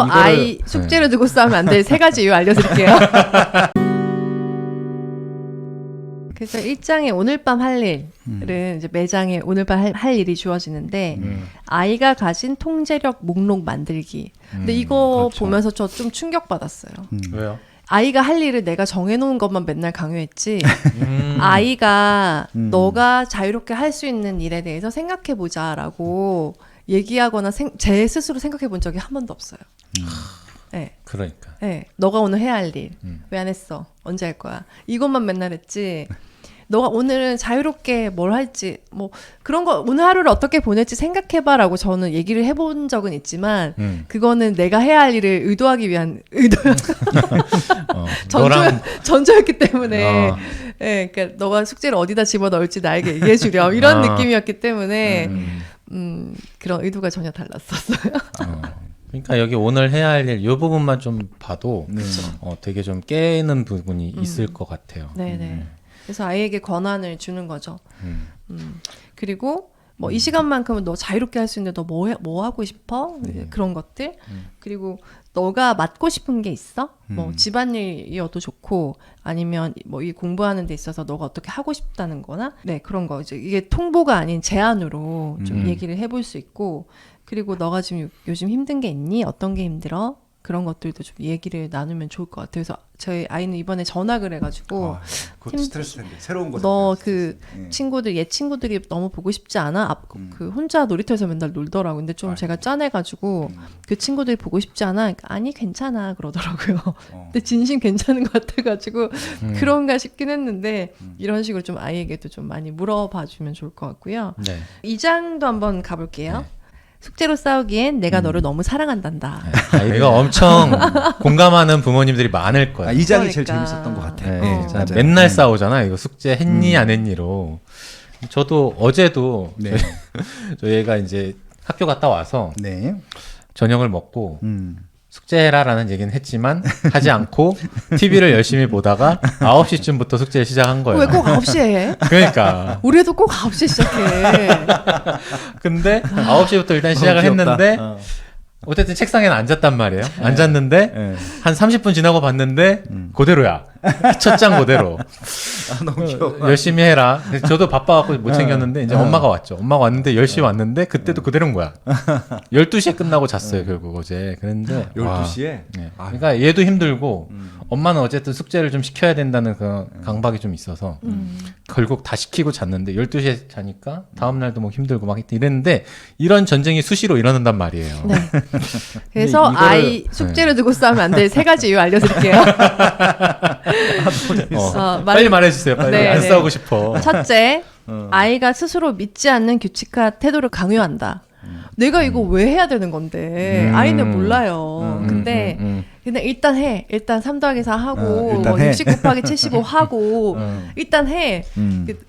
아이 숙제를 두고 싸우면 안 될 3가지 이유 알려드릴게요. 그래서 일장에 오늘 밤 할 일은 이제 매장에 오늘 밤 할 일이 주어지는데 아이가 가진 통제력 목록 만들기. 근데 이거 그렇죠. 보면서 저 좀 충격받았어요. 왜요? 아이가 할 일을 내가 정해놓은 것만 맨날 강요했지. 아이가 너가 자유롭게 할 수 있는 일에 대해서 생각해보자라고 얘기하거나 제 스스로 생각해본 적이 한 번도 없어요. 네. 그러니까. 네. 너가 오늘 해야 할 일. 왜 안 했어? 언제 할 거야? 이것만 맨날 했지. 너가 오늘은 자유롭게 뭘 할지 뭐 그런 거 오늘 하루를 어떻게 보낼지 생각해봐라고 저는 얘기를 해본 적은 있지만 그거는 내가 해야 할 일을 의도하기 위한 전조였기 때문에 네, 그러니까 너가 숙제를 어디다 집어넣을지 나에게 얘기해주렴 이런 느낌이었기 때문에 그런 의도가 전혀 달랐었어요. 그러니까 여기 오늘 해야 할 일 이 부분만 좀 봐도 되게 좀 깨는 부분이 있을 것 같아요. 네네. 그래서 아이에게 권한을 주는 거죠. 그리고 뭐 이 시간만큼은 너 자유롭게 할 수 있는데 너 뭐 하고 싶어? 그런 것들. 그리고 너가 맡고 싶은 게 있어? 뭐 집안일이어도 좋고 아니면 뭐 이 공부하는 데 있어서 너가 어떻게 하고 싶다는 거나 그런 거 이제 이게 통보가 아닌 제안으로 좀 얘기를 해볼 수 있고 그리고 너가 지금 요즘 힘든 게 있니? 어떤 게 힘들어? 그런 것들도 좀 얘기를 나누면 좋을 것 같아요. 그래서 저희 아이는 이번에 전학을 해가지고 그것도 스트레스 텐데 새로운 거. 너 그 친구들 옛 친구들이 너무 보고 싶지 않아? 그 혼자 놀이터에서 맨날 놀더라고. 근데 좀 제가 짠해가지고 그 친구들이 보고 싶지 않아? 그러니까, 아니 괜찮아 그러더라고요. 근데 진심 괜찮은 것 같아가지고 그런가 싶긴 했는데 이런 식으로 좀 아이에게도 좀 많이 물어봐주면 좋을 것 같고요. 네. 2장도 한번 가볼게요. 숙제로 싸우기엔 내가 너를 너무 사랑한단다. 아이가 엄청 공감하는 부모님들이 많을 거예요. 이 장이 제일 그러니까. 재밌었던 것 같아요. 네, 맞아요. 맨날 싸우잖아. 이거 숙제 했니 안 했니로. 저도 어제도 저희 애가 이제 학교 갔다 와서 저녁을 먹고 숙제해라라는 얘기는 했지만 하지 않고 TV를 열심히 보다가 9시쯤부터 숙제를 시작한 거예요. 왜 꼭 9시에 해? 그러니까. 우리 애도 꼭 9시에 시작해. 근데 9시부터 일단 시작을 했는데 어쨌든 책상에는 앉았단 말이에요. 앉았는데 한 30분 지나고 봤는데 그대로야. 첫 장 그대로. 너무 귀여워. 열심히 해라. 저도 바빠갖고 못 챙겼는데 이제 엄마가 왔죠. 엄마가 왔는데 10시에 왔는데 그때도 그대로인 거야. 12시에 끝나고 잤어요. 결국 어제. 그런데 12시에? 그러니까 얘도 힘들고 엄마는 어쨌든 숙제를 좀 시켜야 된다는 그 강박이 좀 있어서 결국 다 시키고 잤는데 12시에 자니까 다음날도 뭐 힘들고 막 이랬는데 이런 전쟁이 수시로 일어난단 말이에요. 네. 그래서 아이 숙제를 두고 싸우면 안 될 3가지 이유 알려드릴게요. 빨리 말해주세요. 빨리. 안 싸우고 싶어. 첫째, 아이가 스스로 믿지 않는 규칙과 태도를 강요한다. 내가 이거 왜 해야 되는 건데 아이는 몰라요. 근데 일단 해. 일단 3 더하기 4 하고 일단 뭐 해. 60 곱하기 75 하고 일단 해.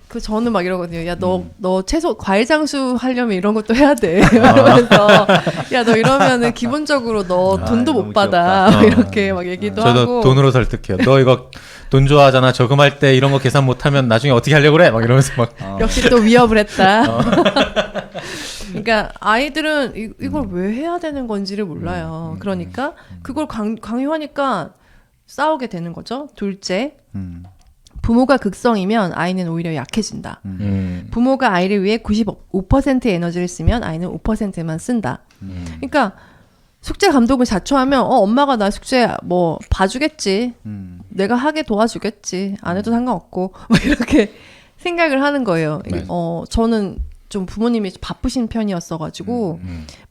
그 저는 막 이러거든요. 야, 너 채소 과일 장수 하려면 이런 것도 해야 돼. 이러면서 야, 너 이러면은 기본적으로 너 돈도 못 받아. 이렇게 막 얘기도 저도 하고. 돈으로 설득해요. 너 이거 돈 좋아하잖아. 저금할 때 이런 거 계산 못하면 나중에 어떻게 하려고 그래? 막 이러면서 막. 역시 또 위협을 했다. 그러니까 아이들은 이걸 왜 해야 되는 건지를 몰라요. 그러니까 그걸 강요하니까 싸우게 되는 거죠. 둘째, 부모가 극성이면 아이는 오히려 약해진다. 부모가 아이를 위해 95%의 에너지를 쓰면 아이는 5%만 쓴다. 그러니까 숙제 감독을 자초하면 엄마가 나 숙제 뭐 봐주겠지. 내가 하게 도와주겠지. 안 해도 상관없고 뭐 이렇게 생각을 하는 거예요. 저는 좀 부모님이 바쁘신 편이었어가지고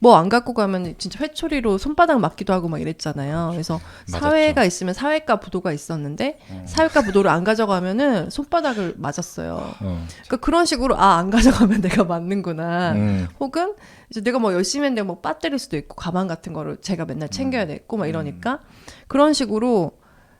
뭐 안 갖고 가면 진짜 회초리로 손바닥 맞기도 하고 막 이랬잖아요. 그래서 맞았죠. 사회가 있으면 사회과 부도가 있었는데 사회과 부도를 안 가져가면은 손바닥을 맞았어요. 그러니까 그런 식으로 안 가져가면 내가 맞는구나. 혹은 이제 내가 뭐 열심히 했는데 뭐 빠뜨릴 수도 있고 가방 같은 거를 제가 맨날 챙겨야 됐고 막 이러니까 그런 식으로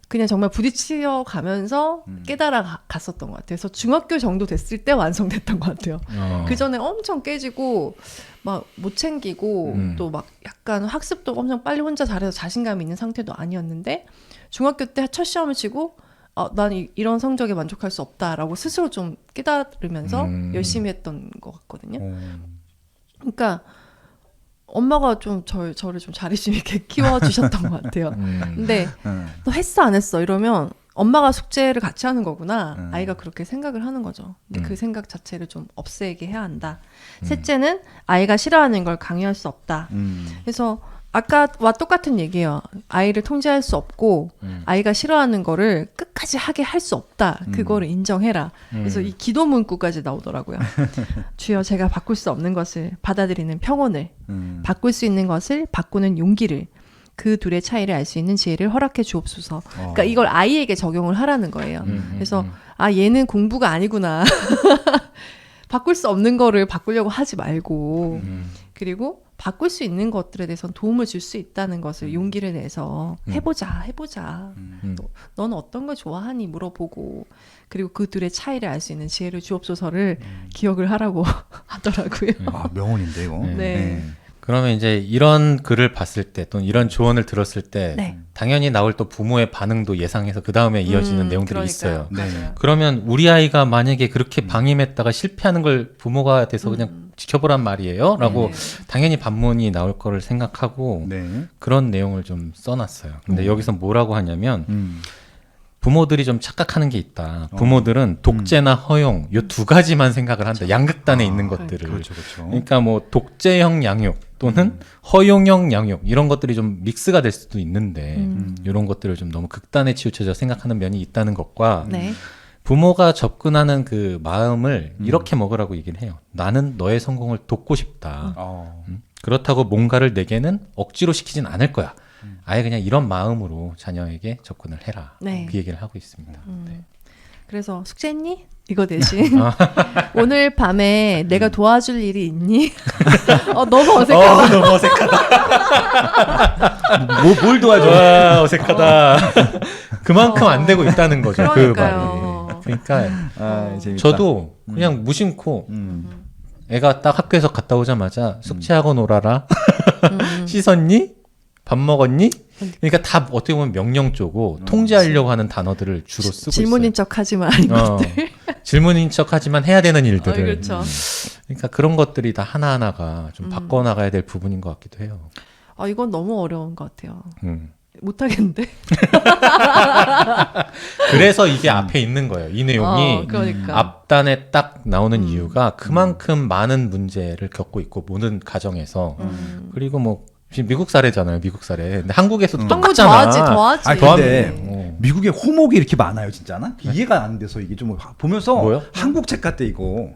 그냥 정말 부딪혀 가면서 깨달아 갔었던 것 같아요. 그래서 중학교 정도 됐을 때 완성됐던 것 같아요. 그 전에 엄청 깨지고 막 못 챙기고 또 막 약간 학습도 엄청 빨리 혼자 잘해서 자신감이 있는 상태도 아니었는데 중학교 때 첫 시험을 치고 난 이런 성적에 만족할 수 없다라고 스스로 좀 깨달으면서 열심히 했던 것 같거든요. 그러니까 엄마가 좀 저를 좀 자립심 있게 키워주셨던 것 같아요. 근데 너 했어 안 했어 이러면 엄마가 숙제를 같이 하는 거구나. 아이가 그렇게 생각을 하는 거죠. 근데 그 생각 자체를 좀 없애게 해야 한다. 셋째는 아이가 싫어하는 걸 강요할 수 없다. 그래서 아까와 똑같은 얘기예요. 아이를 통제할 수 없고 아이가 싫어하는 거를 끝까지 하게 할 수 없다. 그거를 인정해라. 그래서 이 기도 문구까지 나오더라고요. 주여 제가 바꿀 수 없는 것을 받아들이는 평온을 바꿀 수 있는 것을 바꾸는 용기를 그 둘의 차이를 알 수 있는 지혜를 허락해 주옵소서. 그러니까 이걸 아이에게 적용을 하라는 거예요. 그래서 아 얘는 공부가 아니구나. 바꿀 수 없는 거를 바꾸려고 하지 말고 그리고 바꿀 수 있는 것들에 대해서는 도움을 줄 수 있다는 것을 용기를 내서 해보자. 너는 어떤 걸 좋아하니 물어보고 그리고 그 둘의 차이를 알 수 있는 지혜를 주옵소서를 기억을 하라고 하더라고요. 아, 명언인데 이거. 네. 그러면 이제 이런 글을 봤을 때 또는 이런 조언을 들었을 때 네. 당연히 나올 또 부모의 반응도 예상해서 그 다음에 이어지는 내용들이 그러니까요. 있어요. 맞아요. 그러면 우리 아이가 만약에 그렇게 방임했다가 실패하는 걸 부모가 돼서 그냥 지켜보란 말이에요? 라고 당연히 반문이 나올 거를 생각하고 네. 그런 내용을 좀 써놨어요. 근데 여기서 뭐라고 하냐면 부모들이 좀 착각하는 게 있다. 부모들은 독재나 허용 요 두 가지만 생각을 한다. 양극단에 있는 것들을. 그렇죠. 그러니까 뭐 독재형 양육 또는 허용형 양육 이런 것들이 좀 믹스가 될 수도 있는데 이런 것들을 좀 너무 극단에 치우쳐져 생각하는 면이 있다는 것과 네. 부모가 접근하는 그 마음을 이렇게 먹으라고 얘기를 해요. 나는 너의 성공을 돕고 싶다. 그렇다고 뭔가를 내게는 억지로 시키진 않을 거야. 아예 그냥 이런 마음으로 자녀에게 접근을 해라. 네. 그 얘기를 하고 있습니다. 네. 그래서 숙제했니? 이거 대신 오늘 밤에 내가 도와줄 일이 있니? 너무 어색하다. 너무 어색하다. 뭘 도와줘? 와, 어색하다. 그만큼 안 되고 있다는 거죠. 그러니까요. 그 말이. 그러니까 재밌다. 저도 그냥 무심코 애가 딱 학교에서 갔다 오자마자 숙제하고 놀아라. 씻었니? 밥 먹었니? 그러니까 다 어떻게 보면 명령조고 통제하려고 하는 단어들을 주로 쓰고 질문인 있어요. 척하지만 아닌 것들. 질문인 척하지만 해야 되는 일들을. 그렇죠. 그러니까 그런 것들이 다 하나하나가 좀 바꿔나가야 될 부분인 것 같기도 해요. 이건 너무 어려운 것 같아요. 음. 못하겠는데? 그래서 이게 앞에 있는 거예요. 이 내용이 그러니까. 앞단에 딱 나오는 이유가 그만큼 많은 문제를 겪고 있고 모든 가정에서 그리고 뭐 지금 미국 사례잖아요. 미국 사례. 근데 한국에서도 똑같잖아. 더하지. 아니, 근데 미국에 호목이 이렇게 많아요, 진짜나? 이해가 안 돼서 이게 좀 보면서 뭐요? 한국 책 같대 이거.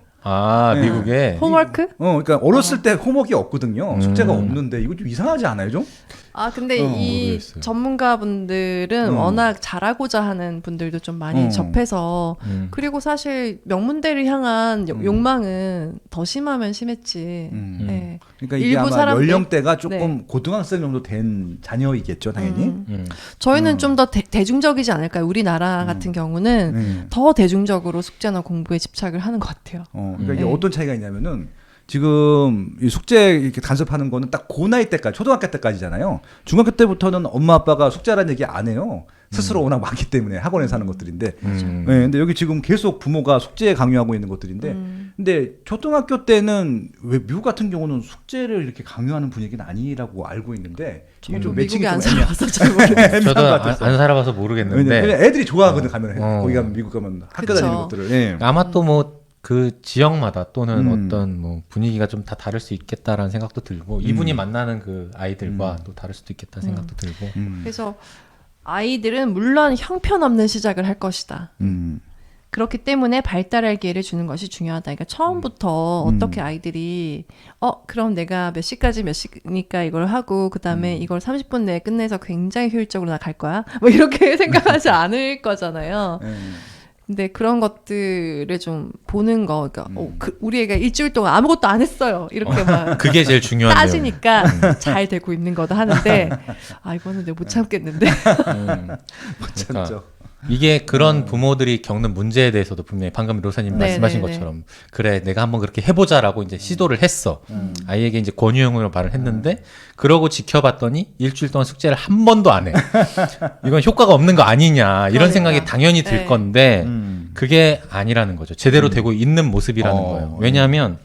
네. 미국에 홈워크? 그러니까 어렸을 때 호목이 없거든요. 숙제가 없는데 이거 좀 이상하지 않아요, 좀? 근데 이 모르겠어요. 전문가분들은 워낙 잘하고자 하는 분들도 좀 많이 접해서 그리고 사실 명문대를 향한 욕망은 더 심하면 심했지. 네. 그러니까 이게 일부 아마 사람들? 연령대가 조금 네. 고등학생 정도 된 자녀이겠죠, 당연히. 저희는 좀 더 대중적이지 않을까요? 우리나라 같은 경우는 더 대중적으로 숙제나 공부에 집착을 하는 것 같아요. 그러니까 이게 어떤 차이가 있냐면은 지금 이 숙제 이렇게 간섭하는 거는 딱 고 나이 때까지, 초등학교 때까지잖아요. 중학교 때부터는 엄마 아빠가 숙제라는 얘기 안 해요. 스스로 워낙 많기 때문에 학원에서 하는 것들인데. 네, 근데 여기 지금 계속 부모가 숙제 강요하고 있는 것들인데. 근데 초등학교 때는 왜 미국 같은 경우는 숙제를 이렇게 강요하는 분위기는 아니라고 알고 있는데. 이게 좀 매칭이 미국에 안 좀 애매한- 살아봐서 잘 모르겠어요. 저도 안 살아봐서 모르겠는데 왜냐면 애들이 좋아하거든 가면 거기 가면 미국 가면 학교 그쵸. 다니는 것들을. 예. 아마 또 뭐 그 지역마다 또는 어떤 뭐 분위기가 좀 다 다를 수 있겠다라는 생각도 들고 이분이 만나는 그 아이들과 또 다를 수도 있겠다는 생각도 들고 그래서 아이들은 물론 형편없는 시작을 할 것이다. 그렇기 때문에 발달할 기회를 주는 것이 중요하다. 그러니까 처음부터 어떻게 아이들이 그럼 내가 몇 시까지 몇 시니까 이걸 하고 그다음에 이걸 30분 내에 끝내서 굉장히 효율적으로 나 갈 거야. 뭐 이렇게 생각하지 않을 거잖아요. 근데 그런 것들을 좀 보는 거, 그러니까 우리 애가 일주일 동안 아무것도 안 했어요. 이렇게 막 그게 제일 중요한 따지니까 잘 되고 있는 거다 하는데 이거는 내가 못 참겠는데. 못 참죠. 이게 그런 부모들이 겪는 문제에 대해서도 분명히 방금 로사님 말씀하신 것처럼 그래 내가 한번 그렇게 해보자라고 이제 시도를 했어. 아이에게 이제 권유형으로 말을 했는데 그러고 지켜봤더니 일주일 동안 숙제를 한 번도 안 해. 이건 효과가 없는 거 아니냐 이런 생각이 당연히 들 건데 그게 아니라는 거죠. 제대로 되고 있는 모습이라는 거예요. 왜냐하면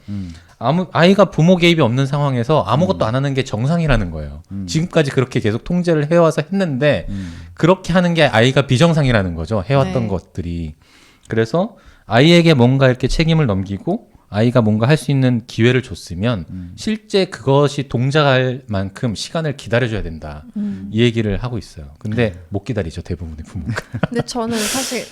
아이가 부모 개입이 없는 상황에서 아무것도 안 하는 게 정상이라는 거예요. 지금까지 그렇게 계속 통제를 해와서 했는데 그렇게 하는 게 아이가 비정상이라는 거죠. 해왔던 네. 것들이. 그래서 아이에게 뭔가 이렇게 책임을 넘기고 아이가 뭔가 할 수 있는 기회를 줬으면 실제 그것이 동작할 만큼 시간을 기다려줘야 된다. 이 얘기를 하고 있어요. 근데 못 기다리죠, 대부분의 부모가. 근데 저는 사실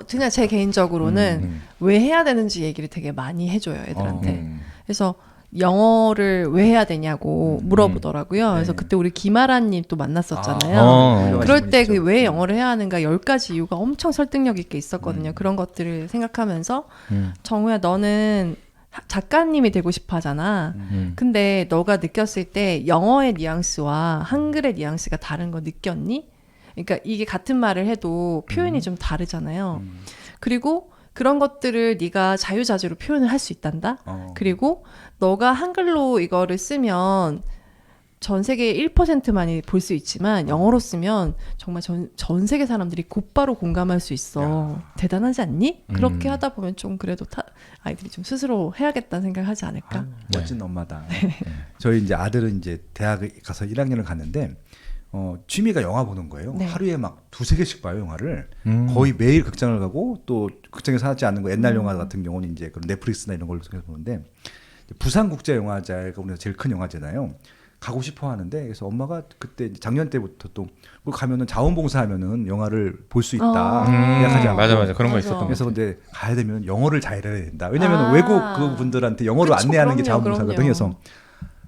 그냥 제 개인적으로는 왜 해야 되는지 얘기를 되게 많이 해줘요, 애들한테. 그래서 영어를 왜 해야 되냐고 물어보더라고요. 그래서 그때 우리 김아라님 또 만났었잖아요. 그럴 때 그 왜 영어를 해야 하는가 10가지 이유가 엄청 설득력 있게 있었거든요. 그런 것들을 생각하면서 정우야 너는 작가님이 되고 싶어 하잖아. 근데 너가 느꼈을 때 영어의 뉘앙스와 한글의 뉘앙스가 다른 거 느꼈니? 그러니까 이게 같은 말을 해도 표현이 좀 다르잖아요. 그리고 그런 것들을 네가 자유자재로 표현을 할 수 있단다. 그리고 너가 한글로 이거를 쓰면 전 세계 1%만이 볼 수 있지만 영어로 쓰면 정말 전 세계 사람들이 곧바로 공감할 수 있어. 대단하지 않니? 그렇게 하다 보면 좀 그래도 아이들이 좀 스스로 해야겠다는 생각을 하지 않을까? 멋진 엄마다. 저희 이제 아들은 이제 대학에 가서 1학년을 갔는데 취미가 영화 보는 거예요. 네. 하루에 막 2-3개씩 봐요, 영화를. 거의 매일 극장을 가고 또 극장에서 하지 않는 거 옛날 영화 같은 경우는 이제 그런 넷플릭스나 이런 걸로 통해서 보는데 부산국제영화제가 우리나라 제일 큰 영화제잖아요. 가고 싶어 하는데 그래서 엄마가 그때 작년 때부터 또 가면은 자원봉사하면은 영화를 볼 수 있다. 예약하지 않고. 맞아 그런 거 맞아. 있었던 그래서 거. 근데 가야 되면 영어를 잘해야 된다. 왜냐면 외국 그 분들한테 영어를 그쵸, 안내하는 게 그럼요, 자원봉사거든요. 그래서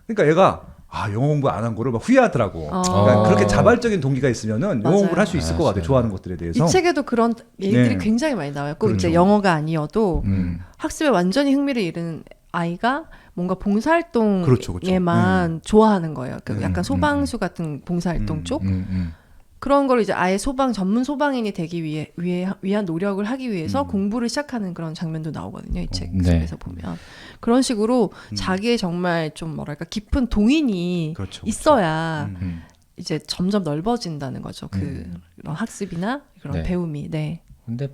그러니까 얘가 영어 공부 안 한 거를 막 후회하더라고. 어. 그러니까 그렇게 자발적인 동기가 있으면은 영어 맞아요. 공부를 할 수 있을 것 같아요. 좋아하는 것들에 대해서. 이 책에도 그런 얘기들이 네. 굉장히 많이 나와요. 꼭 그렇죠. 이제 영어가 아니어도 학습에 완전히 흥미를 잃은 아이가 뭔가 봉사활동에만 그렇죠, 그렇죠. 좋아하는 거예요. 그 약간 소방수 같은 봉사활동 쪽 그런 걸 이제 아예 전문 소방인이 되기 위한 노력을 하기 위해서 공부를 시작하는 그런 장면도 나오거든요. 이 책 네. 속에서 보면 그런 식으로 자기의 정말 좀 뭐랄까 깊은 동인이 그렇죠, 그렇죠. 있어야 이제 점점 넓어진다는 거죠. 그런 학습이나 그런 네. 배움이. 네. 근데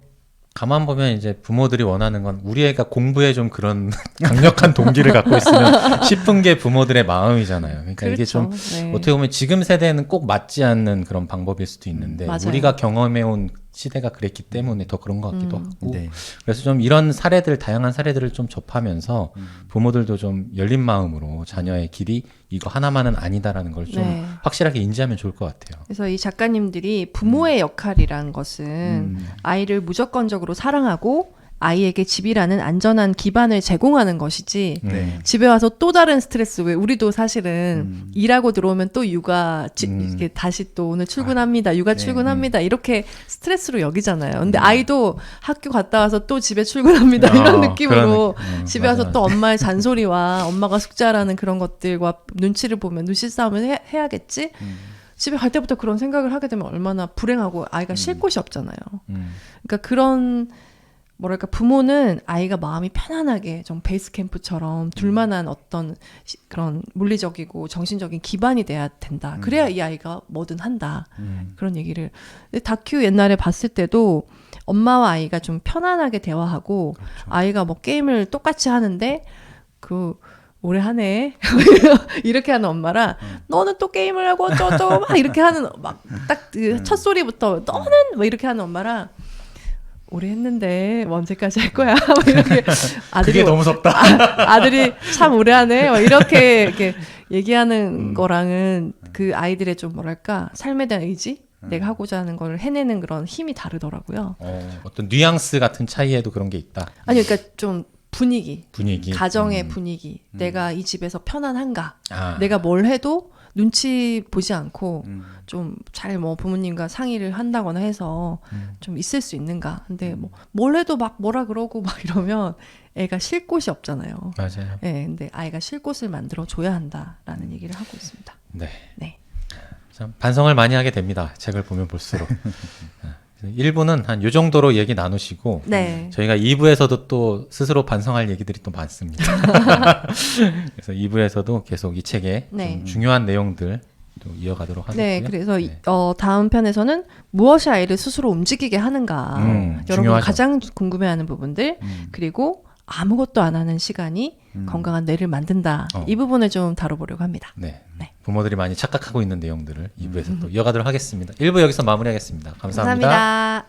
가만 보면 이제 부모들이 원하는 건 우리 애가 공부에 좀 그런 강력한 동기를 갖고 있으면 싶은 게 부모들의 마음이잖아요. 그러니까 그렇죠. 이게 좀 네. 어떻게 보면 지금 세대는 꼭 맞지 않는 그런 방법일 수도 있는데 맞아요. 우리가 경험해온 시대가 그랬기 때문에 더 그런 것 같기도 하고 네. 그래서 좀 이런 다양한 사례들을 좀 접하면서 부모들도 좀 열린 마음으로 자녀의 길이 이거 하나만은 아니다라는 걸 좀 네. 확실하게 인지하면 좋을 것 같아요. 그래서 이 작가님들이 부모의 역할이란 것은 아이를 무조건적으로 사랑하고 아이에게 집이라는 안전한 기반을 제공하는 것이지 네. 집에 와서 또 다른 스트레스 왜 우리도 사실은 일하고 들어오면 또 육아 이렇게 다시 또 오늘 출근합니다. 육아 출근합니다. 이렇게 스트레스로 여기잖아요. 근데 아이도 학교 갔다 와서 또 집에 출근합니다. 이런 느낌으로 집에 와서 맞아. 또 엄마의 잔소리와 엄마가 숙제하라는 그런 것들과 눈치를 보면 눈치 싸움을 해야겠지. 집에 갈 때부터 그런 생각을 하게 되면 얼마나 불행하고 아이가 쉴 곳이 없잖아요. 그러니까 그런 뭐랄까 부모는 아이가 마음이 편안하게 좀 베이스 캠프처럼 둘만한 어떤 그런 물리적이고 정신적인 기반이 돼야 된다. 그래야 이 아이가 뭐든 한다. 그런 얘기를. 근데 다큐 옛날에 봤을 때도 엄마와 아이가 좀 편안하게 대화하고 그렇죠. 아이가 뭐 게임을 똑같이 하는데 오래 하네 이렇게 하는 엄마랑 너는 또 게임을 하고 어쩌고 막 이렇게 하는 막 딱 그 첫 소리부터 너는 뭐 이렇게 하는 엄마랑 오래 했는데 뭐 언제까지 할 거야? 뭐 이렇게 그게 너무 무섭다. 아들이 참 오래 하네. 뭐 이렇게 얘기하는 거랑은 그 아이들의 좀 뭐랄까 삶에 대한 의지, 내가 하고자 하는 걸 해내는 그런 힘이 다르더라고요. 어떤 뉘앙스 같은 차이에도 그런 게 있다. 아니 그러니까 좀 분위기, 분위기. 가정의 분위기, 내가 이 집에서 편안한가, 아. 내가 뭘 해도 눈치 보지 않고 좀 잘 뭐 부모님과 상의를 한다거나 해서 좀 있을 수 있는가. 근데 뭐 뭘 해도 막 뭐라 그러고 막 이러면 애가 쉴 곳이 없잖아요. 맞아요. 네, 근데 아이가 쉴 곳을 만들어 줘야 한다라는 얘기를 하고 있습니다. 네. 네. 참 반성을 많이 하게 됩니다. 책을 보면 볼수록. 1부는 한 요 정도로 얘기 나누시고 네. 저희가 2부에서도 또 스스로 반성할 얘기들이 또 많습니다. 그래서 2부에서도 계속 이 책의 네. 좀 중요한 내용들 또 이어가도록 하겠고요. 네, 그래서 네. 다음 편에서는 무엇이 아이를 스스로 움직이게 하는가. 여러분 중요하죠. 가장 궁금해하는 부분들 그리고 아무것도 안 하는 시간이 건강한 뇌를 만든다. 이 부분을 좀 다뤄보려고 합니다. 네. 부모들이 많이 착각하고 있는 내용들을 2부에서 또 이어가도록 하겠습니다. 1부 여기서 마무리하겠습니다. 감사합니다. 감사합니다.